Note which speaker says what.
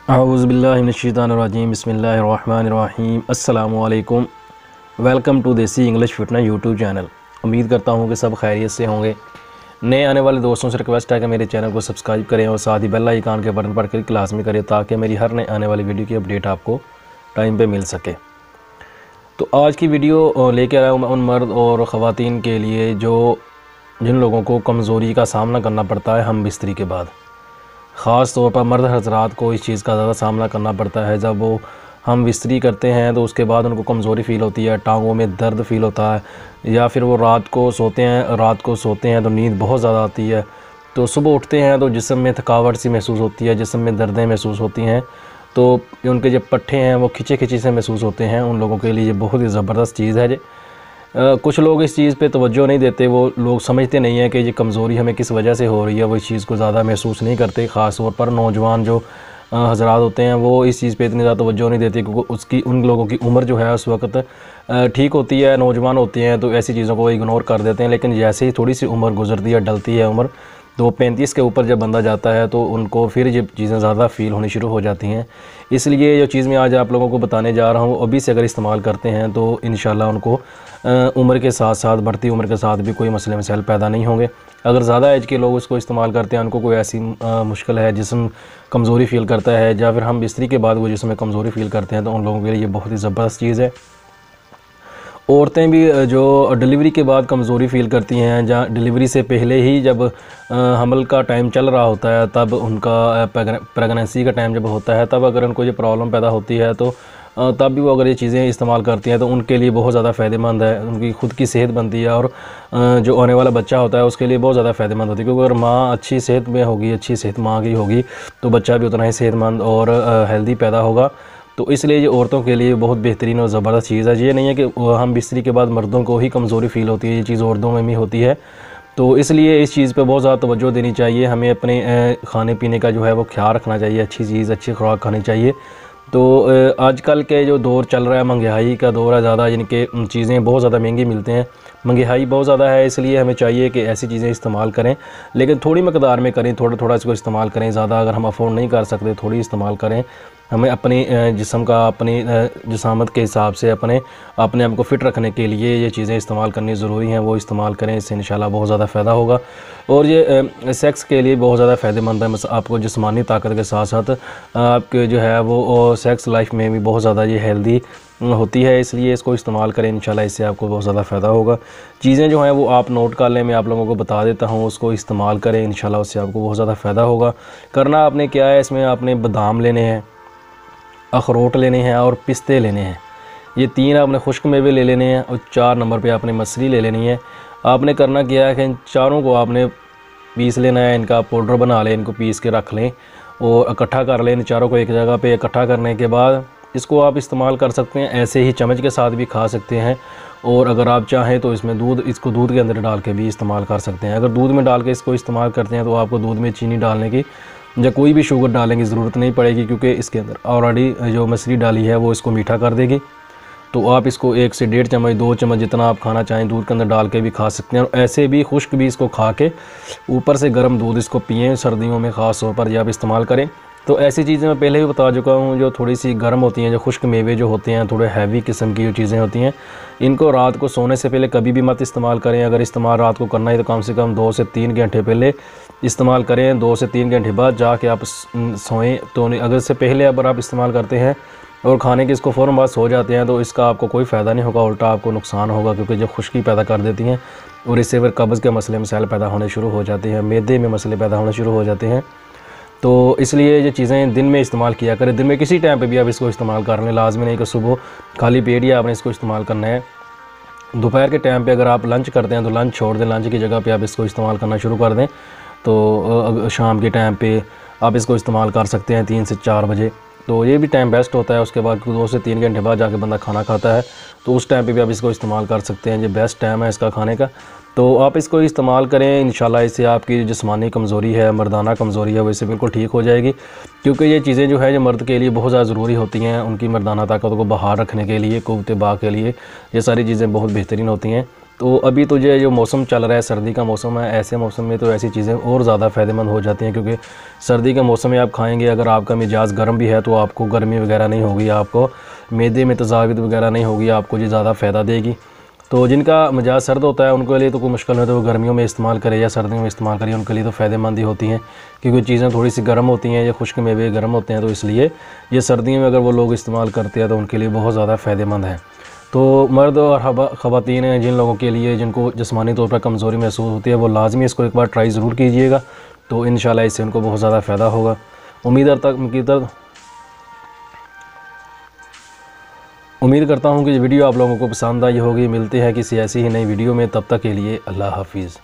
Speaker 1: औज़ुबिल्लाहिमिनश्शैतानिर्रजीम बिस्मिल्लाहिर्रहमानिर्रहीम अस्सलाम वालेकुम। वेलकम टू देसी इंग्लिश फिटनेस यूट्यूब चैनल। उम्मीद करता हूँ कि सब खैरियत से होंगे। नए आने वाले दोस्तों से रिक्वेस्ट है कि मेरे चैनल को सब्सक्राइब करें और साथ ही बेल आइकन के बटन पर क्लिक लाजमी करें ताकि मेरी हर नए आने वाली वीडियो की अपडेट आपको टाइम पे मिल सके। तो आज की वीडियो लेकर आया हूँ मैं उन मर्द और ख़वातीन के लिए जिन लोगों को कमज़ोरी का सामना करना पड़ता है हम बिस्तरी के बाद। ख़ास तौर पर मर्द हज़रात को इस चीज़ का ज़्यादा सामना करना पड़ता है। जब वो हम बिस्तरी करते हैं तो उसके बाद उनको कमज़ोरी फ़ील होती है, टांगों में दर्द फ़ील होता है, या फिर वो रात को सोते हैं तो नींद बहुत ज़्यादा आती है। तो सुबह उठते हैं तो जिस्म में थकावट सी महसूस होती है, जिस्म में दर्दें महसूस होती हैं, तो उनके जो पट्ठे हैं वो खिंचे से महसूस होते हैं। उन लोगों के लिए ये बहुत ही ज़बरदस्त चीज़ है। कुछ लोग इस चीज़ पे तवज्जो नहीं देते, वो लोग समझते नहीं है कि ये कमज़ोरी हमें किस वजह से हो रही है, वो इस चीज़ को ज़्यादा महसूस नहीं करते। ख़ास तौर पर नौजवान जो हज़रात होते हैं वो इस चीज़ पे इतनी ज़्यादा तवज्जो नहीं देते, क्योंकि उन लोगों की उम्र जो है उस वक्त ठीक होती है, नौजवान होते हैं, तो ऐसी चीज़ों को इग्नोर कर देते हैं। लेकिन जैसे ही थोड़ी सी उम्र गुजरती है, डलती है उम्र, तो 35 के ऊपर जब बंदा जाता है तो उनको फिर ये चीज़ें ज़्यादा फ़ील होनी शुरू हो जाती हैं। इसलिए जो चीज़ मैं आज आप लोगों को बताने जा रहा हूँ अभी से अगर इस्तेमाल करते हैं तो इंशाल्लाह उनको उम्र के साथ साथ, बढ़ती उम्र के साथ भी कोई मसले मसाइल पैदा नहीं होंगे। अगर ज़्यादा एज के लोग इसको इस्तेमाल करते हैं, उनको कोई ऐसी मुश्किल है, जिस्म कमज़ोरी फ़ील करता है, या फिर हम बिस्तरी के बाद वो जिस्म में कमज़ोरी फ़ील करते हैं, तो उन लोगों के लिए ये बहुत ही ज़बरदस्त चीज़ है। औरतें भी जो डिलीवरी के बाद कमज़ोरी फ़ील करती हैं, या डिलीवरी से पहले ही जब हमल का टाइम चल रहा होता है, तब उनका प्रेगनेंसी का टाइम जब होता है, तब अगर उनको ये प्रॉब्लम पैदा होती है तो तब भी वो अगर ये चीज़ें इस्तेमाल करती हैं तो उनके लिए बहुत ज़्यादा फ़ायदेमंद है। उनकी खुद की सेहत बनती है और जो आने वाला बच्चा होता है उसके लिए बहुत ज़्यादा फ़ायदेमंद होती है, क्योंकि अगर माँ अच्छी सेहत में होगी, अच्छी सेहत माँ की होगी, तो बच्चा भी उतना ही सेहतमंद और हेल्दी पैदा होगा। तो इसलिए ये औरतों के लिए बहुत बेहतरीन और ज़बरदस्त चीज़ है। ये नहीं है कि हम बिस्तरी के बाद मर्दों को ही कमज़ोरी फ़ील होती है, ये चीज़ औरतों में भी होती है। तो इसलिए इस चीज़ पे बहुत ज़्यादा तवज्जो देनी चाहिए। हमें अपने खाने पीने का जो है वो ख्याल रखना चाहिए, अच्छी चीज़, अच्छी खुराक खानी चाहिए। तो आजकल के जो दौर चल रहा है, महंगाई का दौर है ज़्यादा, जिनके चीज़ें बहुत ज़्यादा महंगी मिलते हैं, महंगाई बहुत ज़्यादा है, इसलिए हमें चाहिए कि ऐसी चीज़ें इस्तेमाल करें, लेकिन थोड़ी मकदार में करें, थोड़ा थोड़ा इसको इस्तेमाल करें। ज़्यादा अगर हम अफोर्ड नहीं कर सकते, थोड़ी इस्तेमाल करें। हमें अपनी जिस्म का, अपनी जिसामत के हिसाब से अपने आप को फ़िट रखने के लिए ये चीज़ें इस्तेमाल करनी ज़रूरी हैं, वो इस्तेमाल करें। इससे इंशाल्लाह बहुत ज़्यादा फ़ायदा होगा और ये सेक्स के लिए बहुत ज़्यादा फ़ायदेमंद है। आपको जिस्मानी ताकत के साथ साथ आपके जो है वो सेक्स लाइफ में भी बहुत ज़्यादा ये हेल्दी होती है, इसलिए इसको इस्तेमाल करें। इंशाल्लाह इससे आपको बहुत ज़्यादा फ़ायदा होगा। चीज़ें जो हैं वो आप नोट कर लें, मैं आप लोगों को बता देता हूँ, उसको इस्तेमाल करें, इंशाल्लाह उससे आपको बहुत ज़्यादा फ़ायदा होगा। करना आपने क्या है, इसमें आपने बादाम लेने हैं, अखरोट लेने हैं और पिस्ते लेने हैं। ये 3 आपने खुश्क मेवे ले लेने हैं और 4 नंबर पे आपने मसरी ले लेनी है। आपने करना क्या है कि इन चारों को आपने पीस लेना है, इनका पाउडर बना लें, इनको पीस के रख लें और इकट्ठा कर लें। इन चारों को एक जगह पे इकट्ठा करने के बाद इसको आप इस्तेमाल कर सकते हैं, ऐसे ही चम्मच के साथ भी खा सकते हैं, और अगर आप चाहें तो इसमें इसको दूध के अंदर डाल के भी इस्तेमाल कर सकते हैं। अगर दूध में डाल के इसको इस्तेमाल करते हैं तो आपको दूध में चीनी डालने की या कोई भी शुगर डालने की ज़रूरत नहीं पड़ेगी, क्योंकि इसके अंदर ऑलरेडी जो मसरी डाली है वो इसको मीठा कर देगी। तो आप इसको 1 से 1.5 चम्मच, 2 चम्मच जितना आप खाना चाहें दूध के अंदर डाल के भी खा सकते हैं, और ऐसे भी खुश्क भी इसको खा के ऊपर से गर्म दूध इसको पिएँ। सर्दियों में ख़ास तौर पर ये आप इस्तेमाल करें। तो ऐसी चीज़ें मैं पहले भी बता चुका हूँ, जो थोड़ी सी गर्म होती हैं, जो खुश्क मेवे जो होते हैं, थोड़े हैवी किस्म की जो चीज़ें होती हैं, इनको रात को सोने से पहले कभी भी मत इस्तेमाल करें। अगर इस्तेमाल रात को करना है तो कम से कम 2 से 3 घंटे पहले इस्तेमाल करें। 2 से 3 घंटे बाद जाके आप सोएं। तो अगर इससे पहले अगर आप इस्तेमाल करते हैं और खाने के इसको फ़ौरन बाद सो जाते हैं तो इसका आपको कोई फ़ायदा नहीं होगा, उल्टा आपको नुकसान होगा, क्योंकि जो खुश्की पैदा कर देती हैं और इससे फिर कब्ज़ के मसले मसाइल पैदा होने शुरू हो जाते हैं, मैदे में मसले पैदा होने शुरू हो जाते हैं। तो इसलिए ये चीज़ें दिन में इस्तेमाल किया करें। दिन में किसी टाइम पे भी आप इसको इस्तेमाल कर लें, लाजमी नहीं कि सुबह खाली पेट ही आपने इसको इस्तेमाल करना है। दोपहर के टाइम पे अगर आप लंच करते हैं तो लंच छोड़ दें, लंच की जगह पे आप इसको इस्तेमाल करना शुरू कर दें। तो शाम के टाइम पे आप इसको इस्तेमाल कर सकते हैं 3 से 4 बजे, तो ये भी टाइम बेस्ट होता है। उसके बाद 2 से 3 घंटे बाद जाके बंदा खाना खाता है, तो उस टाइम पे भी आप इसको इस्तेमाल कर सकते हैं। ये बेस्ट टाइम है इसका खाने का, तो आप इसको इस्तेमाल करें। इंशाल्लाह इससे आपकी जिस्मानी कमज़ोरी है, मर्दाना कमज़ोरी है, वो इससे बिल्कुल ठीक हो जाएगी, क्योंकि ये चीज़ें जो है जो मर्द के लिए बहुत ज़्यादा ज़रूरी होती हैं। उनकी मर्दाना ताकत को बहाल रखने के लिए, क़ुव्वत बा के लिए ये सारी चीज़ें बहुत बेहतरीन होती हैं। तो अभी तो जो मौसम चल रहा है, सर्दी का मौसम है, ऐसे मौसम में तो ऐसी चीज़ें और ज़्यादा फ़ायदेमंद हो जाती हैं, क्योंकि सर्दी के मौसम में आप खाएंगे, अगर आपका मिजाज गर्म भी है तो आपको गर्मी वगैरह नहीं होगी, आपको मैदे में तज़ाविद वगैरह नहीं होगी, आपको ये ज़्यादा फ़ायदा देगी। तो जिनका मिजाज सर्द होता है उनके लिए तो कोई मुश्किल नहीं, तो वो गर्मियों में इस्तेमाल करे या सर्दियों में इस्तेमाल करें, उनके लिए तो फ़ायदेमंद ही होती हैं, क्योंकि चीज़ें थोड़ी सी गर्म होती हैं, या खुश्क मेवे गर्म होते हैं, तो इसलिए ये सर्दियों में अगर वो लोग इस्तेमाल करते हैं तो उनके लिए बहुत ज़्यादा फ़ायदेमंद है। तो मर्द और ख़वातीन हैं जिन लोगों के लिए जिनको जिस्मानी तौर पर कमज़ोरी महसूस होती है, वो लाजमी इसको एक बार ट्राई ज़रूर कीजिएगा, तो इंशाल्लाह इससे उनको बहुत ज़्यादा फ़ायदा होगा। उम्मीद करता हूँ कि ये वीडियो आप लोगों को पसंद आई होगी। मिलते हैं किसी ऐसी ही नई वीडियो में, तब तक के लिए अल्लाह हाफिज़।